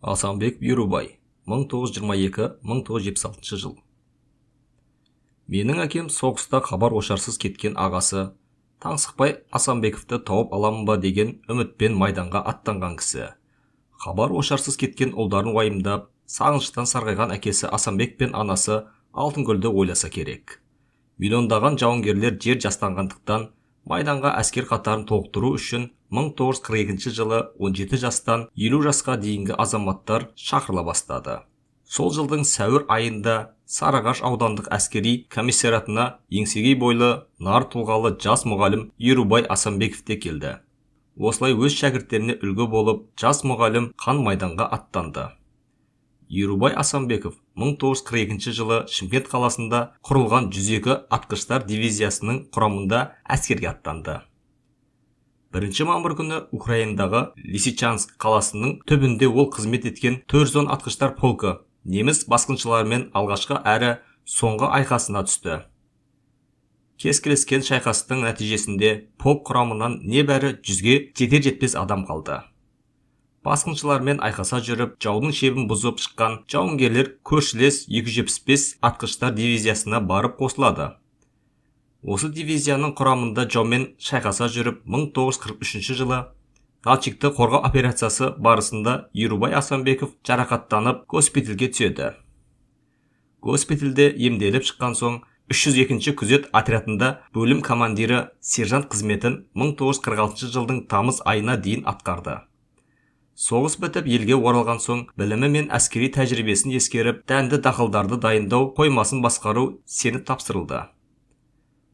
Асанбек Ерубай, 1922-1976 жыл. Менің әкем соғыста хабар ошарсыз кеткен ағасы Таңсықбай Асанбековті тауып аламын ба деген үмітпен майданға аттанған кісі. Хабар ошарсыз кеткен ұлдарын уайымдап, сағыныштан сарғайған әкесі Асанбек пен анасы Алтынгүлді ойласа керек. Миллиондаған жауынгерлер жер жастанғандықтан, майданға әскер қатарын толықтыру үшін 1942 жылы 17 жастан 50 жасқа дейінгі азаматтар шақырыла бастады. Сол жылдың сәуір айында Сарыағаш аудандық әскери комиссариатына еңсегей бойлы, нар тұлғалы жас мұғалім Ерубай Асанбеков те келді. Осылай өз шәкірттеріне үлгі болып, жас мұғалім қан майданға аттанды. Ерубай Асанбеков 1942 жылы Шымкент қаласында құрылған 102 атқыштар дивизиясының құрамында әскерге аттанды. 1 мамыр күні Украинадағы Лисичанск қаласының түбінде ол қызмет еткен 410 атқыштар полкі неміс басқыншыларымен алғашқы әрі соңғы айқасына түсті. Кескілескен шайқастың нәтижесінде полк құрамынан небәрі 100-ге жетер-жетпес адам қалды. Басқыншылармен айқаса жүріп, жаудың шебін бұзып шыққан жауынгерлер көршілес 275 атқыштар дивизиясына барып қосылады. Осы дивизияның құрамында жаумен шайқаса жүріп, 1943 жылы Налчикті қорғау операциясы барысында Ерубай Асанбеков жарақаттанып, госпитальге түседі. Госпитальде емделіп шыққан соң 302-ші күзет отрядында бөлім командирі сержант қызметін 1946 жылдың тамыз айына дейін атқарды. Соғыс бітіп елге оралған соң білімі мен әскери тәжірибесін ескеріп, дәнді дақылдарды дайындау қоймасын басқару сеніп тапсырылды.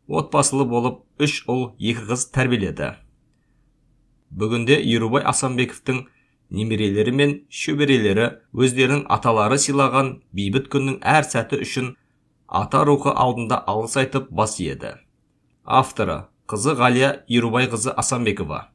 Отбасылы болып 3 ұл 2 қыз тәрбиеледі. Бүгінде Ерубай Асанбековтың немерелері мен шөберелері өздерінің аталары сыйлаған бейбіт күннің әр сәті үшін ата рухы алдында алғыс айтып бас иеді. Авторы: қызы Ғалия Ерубайқызы Асанбекова.